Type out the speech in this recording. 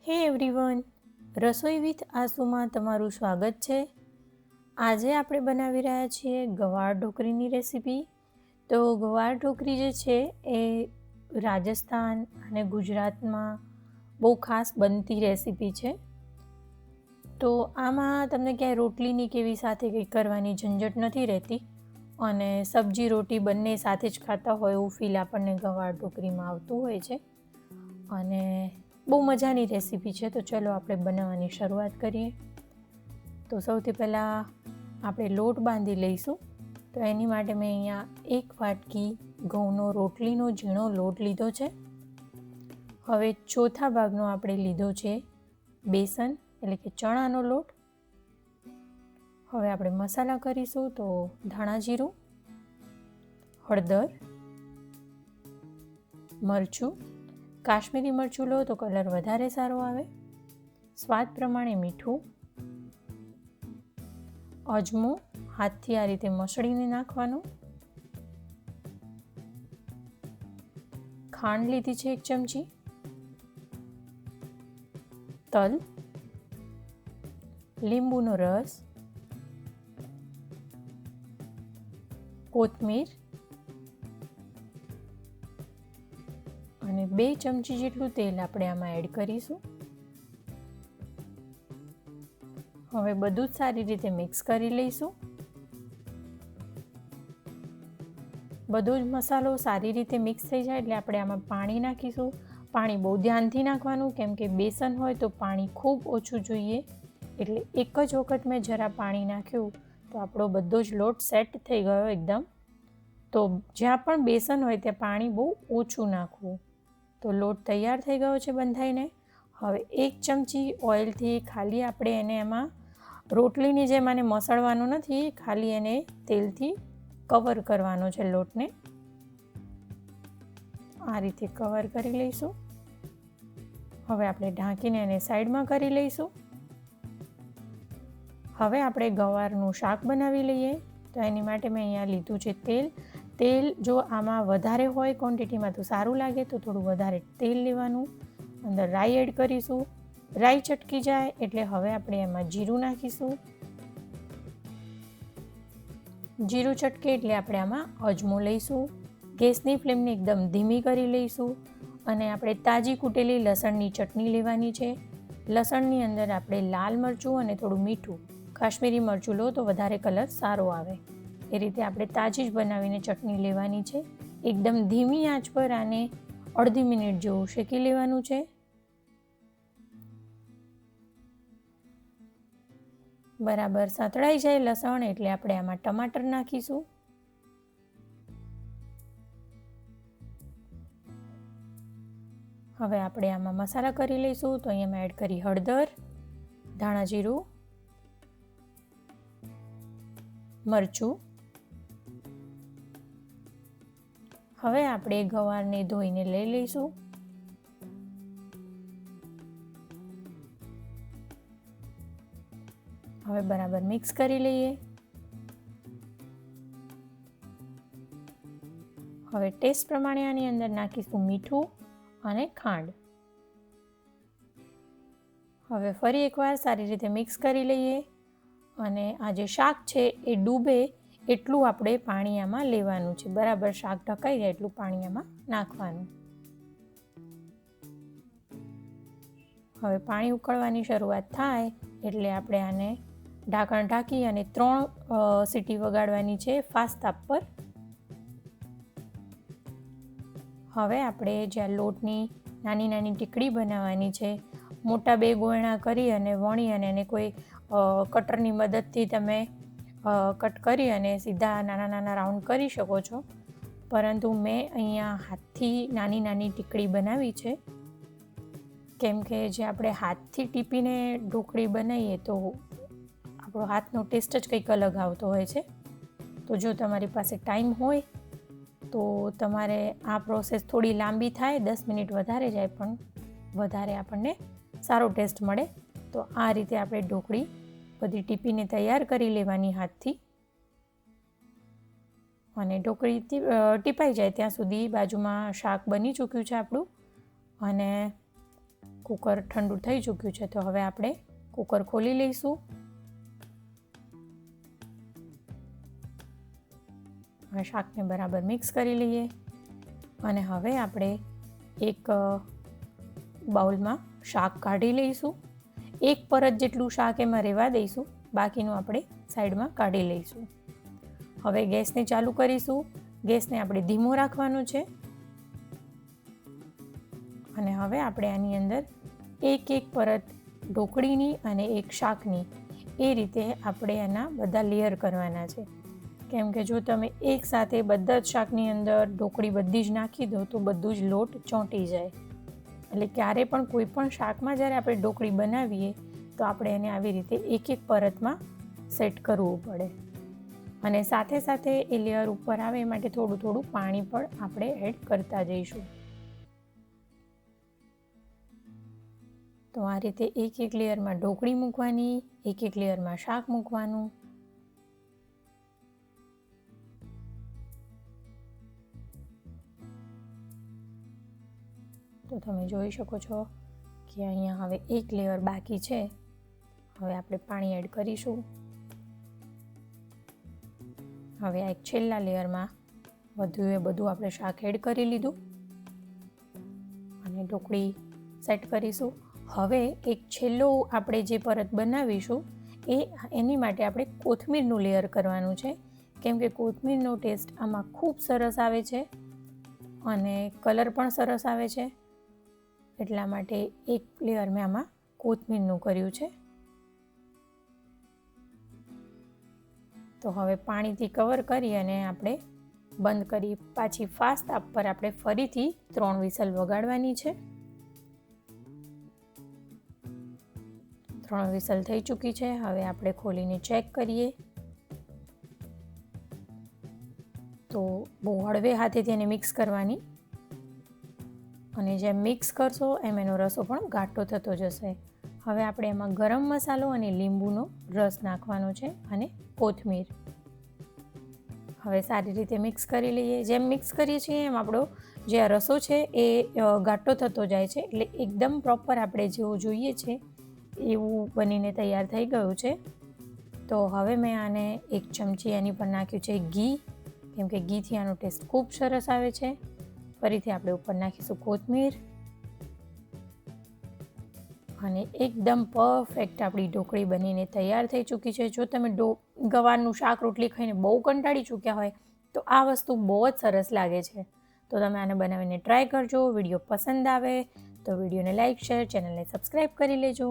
હે એવરીવન, રસોઈ વિથ આસુમાં તમારું સ્વાગત છે। આજે આપણે બનાવી રહ્યા છીએ ગવાર ઢોકળીની રેસીપી। તો ગવાર ઢોકળી જે છે એ રાજસ્થાન અને ગુજરાતમાં બહુ ખાસ બનતી રેસીપી છે। તો આમાં તમને ક્યાંય રોટલીની કેવી સાથે કંઈ કરવાની ઝંઝટ નથી રહેતી અને સબ્જી રોટી બંને સાથે જ ખાતા હોય એવું ફીલ આપણને ગવાર ઢોકળીમાં આવતું હોય છે અને બહુ મજાની રેસીપી છે। તો ચલો આપણે બનાવવાની શરૂઆત કરીએ। તો સૌથી પહેલાં આપણે લોટ બાંધી લઈશું। તો એની માટે મેં અહીંયા 1 વાટકી ઘઉંનો રોટલીનો ઝીણો લોટ લીધો છે। હવે ચોથા ભાગનો આપણે લીધો છે બેસન એટલે કે ચણાનો લોટ। હવે આપણે મસાલા કરીશું। તો ધાણા જીરું, હળદર, મરચું, કાશ્મીરી મરચું લો તો કલર વધારે સારો આવે, સ્વાદ પ્રમાણે મીઠું, અજમો હાથથી આ રીતે મસળીને નાખવાનો, ખાંડ લીધી છે 1 ચમચી, તલ, લીંબુનો રસ, કોથમીર અને 2 ચમચી જેટલું તેલ આપણે આમાં એડ કરીશું। હવે બધું જ સારી રીતે મિક્સ કરી લઈશું। બધો જ મસાલો સારી રીતે મિક્સ થઈ જાય એટલે આપણે આમાં પાણી નાખીશું। પાણી બહુ ધ્યાનથી નાખવાનું કેમ કે બેસન હોય તો પાણી ખૂબ ઓછું જોઈએ, એટલે એક જ વખત મેં જરા પાણી નાખ્યું તો આપણો બધો જ લોટ સેટ થઈ ગયો એકદમ। તો જ્યાં પણ બેસન હોય ત્યાં પાણી બહુ ઓછું નાખવું। તો લોટ તૈયાર થઈ ગયો છે બંધાઈને। હવે 1 ચમચી ઓઇલથી ખાલી આપણે એને એમાં રોટલીની જેમ આને મસળવાનું નથી, ખાલી એને તેલથી કવર કરવાનો છે લોટને। આ રીતે કવર કરી લઈશું। હવે આપણે ઢાંકીને એને સાઈડમાં કરી લઈશું। હવે આપણે ગવારનું શાક બનાવી લઈએ। તો એની માટે મેં અહીંયા લીધું છે તેલ। તેલ જો આમાં વધારે હોય ક્વોન્ટિટીમાં તો સારું લાગે તો થોડું વધારે તેલ લેવાનું। અંદર રાઈ એડ કરીશું। રાઈ ચટકી જાય એટલે હવે આપણે એમાં જીરું નાખીશું। જીરું ચટકે એટલે આપણે આમાં અજમો લઈશું। ગેસની ફ્લેમને એકદમ ધીમી કરી લઈશું અને આપણે તાજી કૂટેલી લસણની ચટણી લેવાની છે। લસણની અંદર આપણે લાલ મરચું અને થોડું મીઠું, કાશ્મીરી મરચું લો તો વધારે કલર સારો આવે, એ રીતે આપણે તાજી જ બનાવીને ચટણી લેવાની છે। એકદમ ધીમી આંચ પર આને અડધી મિનિટ જેવું શેકી લેવાનું છે। બરાબર સાતળાઈ જાય લસણ એટલે આપણે આમાં ટમાટર નાખીશું। હવે આપણે આમાં મસાલા કરી લઈશું। તો અહીંયા મેં એડ કરી હળદર, ધાણા જીરું, મરચું। હવે આપણે ગવારને ધોઈને લઈ લઈશું। હવે બરાબર મિક્સ કરી લઈએ। હવે ટેસ્ટ પ્રમાણે આની અંદર નાખીશું મીઠું અને ખાંડ। હવે ફરી એકવાર સારી રીતે મિક્સ કરી લઈએ અને આ જે શાક છે એ ડૂબે એટલું આપણે પાણી આમાં લેવાનું છે। બરાબર શાક ઢકાઈ જાય એટલું પાણી આમાં નાખવાનું। હવે પાણી ઉકળવાની શરૂઆત થાય એટલે આપણે આને ઢાંકણ ઢાંકી અને 3 સીટી વગાડવાની છે ફાસ્ટ તાપ પર। હવે આપણે જ્યાં લોટની નાની નાની ટીકડી બનાવવાની છે, મોટા 2 ગોયણા કરી અને વણી અને એને કોઈ કટરની મદદથી તમે કટ કરી અને સીધા નાના નાના રાઉન્ડ કરી શકો છો, પરંતુ મેં અહીંયા હાથથી નાની નાની ટીકડી બનાવી છે કેમ કે જે આપણે હાથથી ટીપીને ઢોકળી બનાવીએ તો આપણો હાથનો ટેસ્ટ જ કંઈક અલગ આવતો હોય છે। તો જો તમારી પાસે ટાઈમ હોય તો તમારે આ પ્રોસેસ થોડી લાંબી થાય, 10 મિનિટ વધારે જાય પણ વધારે આપણને સારો ટેસ્ટ મળે। તો આ રીતે આપણે ઢોકળી બધી ટીપીને તૈયાર કરી લેવાની હાથથી અને ઢોકળી ટીપાઈ જાય ત્યાં સુધી બાજુમાં શાક બની ચૂક્યું છે આપણું અને કુકર ઠંડુ થઈ ચૂક્યું છે, તો હવે આપણે કુકર ખોલી લઈશું. હવે શાકને બરાબર મિક્સ કરી લઈએ અને હવે આપણે એક બાઉલમાં શાક કાઢી લઈશું. એક પરત જેટલું શાક એમાં રહેવા દઈશું, બાકીનું આપણે સાઈડમાં કાઢી લઈશું. હવે ગેસને ચાલુ કરીશું. ગેસને આપણે ધીમો રાખવાનો છે અને હવે આપણે આની અંદર એક પરત ઢોકળીની અને એક શાકની એ રીતે આપણે એના બધા લેયર કરવાના છે. કેમ કે જો તમે એકસાથે બધા જ શાકની અંદર ઢોકળી બધી જ નાખી દો તો બધું જ લોટ ચોંટી જાય. એટલે ક્યારે પણ કોઈ પણ શાકમાં જ્યારે આપણે ઢોકળી બનાવીએ તો આપણે એને આવી રીતે એક પરતમાં સેટ કરવું પડે. અને સાથે સાથે એ લેયર ઉપર આવે એ માટે થોડું થોડું પાણી પણ આપણે એડ કરતા જઈશું. તો આ રીતે એક લેયરમાં ઢોકળી મૂકવાની, એક લેયરમાં શાક મૂકવાનું. તો તમે જોઈ શકો છો કે અહીંયા હવે એક લેયર બાકી છે. હવે આપણે પાણી એડ કરીશું. હવે આ એક છેલ્લા લેયરમાં બધું આપણે શાક એડ કરી લીધું અને ઢોકળી સેટ કરીશું. હવે એક છેલ્લો આપણે જે પરત બનાવીશું એની માટે આપણે કોથમીરનું લેયર કરવાનું છે. કેમ કે કોથમીરનો ટેસ્ટ આમાં ખૂબ સરસ આવે છે અને કલર પણ સરસ આવે છે. એટલા માટે એક લેયર મેં આમાં કોથમીરનું કર્યું છે. તો હવે પાણીથી કવર કરી અને આપણે બંધ કરી પાછી ફાસ્ટ તાપ પર આપણે ફરીથી 3 વિસલ વગાડવાની છે. 3 વિસલ થઈ ચૂકી છે. હવે આપણે ખોલીને ચેક કરીએ તો બહુ હળવે હાથે તેને મિક્સ કરવાની અને જેમ મિક્સ કરશો એમ એનો રસો પણ ઘાટો થતો જશે. હવે આપણે એમાં ગરમ મસાલો અને લીંબુનો રસ નાખવાનો છે અને કોથમીર. હવે સારી રીતે મિક્સ કરી લઈએ. જેમ મિક્સ કરીએ છીએ એમ આપણો જે આ રસો છે એ ઘાટો થતો જાય છે. એટલે એકદમ પ્રોપર આપણે જેવું જોઈએ છે એવું બનીને તૈયાર થઈ ગયું છે. તો હવે મેં આને 1 ચમચી એની પર નાખ્યું છે ઘી, કેમ કે ઘીથી આનો ટેસ્ટ ખૂબ સરસ આવે છે. ફરીથી આપણે ઉપર નાખીશું કોથમીર અને એકદમ પરફેક્ટ આપણી ઢોકળી બનીને તૈયાર થઈ ચૂકી છે. જો તમે ગવારનું શાક રોટલી ખાઈને બહુ કંટાળી ચૂક્યા હોય તો આ વસ્તુ બહુ જ સરસ લાગે છે. તો તમે આને બનાવીને ટ્રાય કરજો. વિડીયો પસંદ આવે તો વિડીયોને લાઇક, શેર, ચેનલને સબસ્ક્રાઈબ કરી લેજો.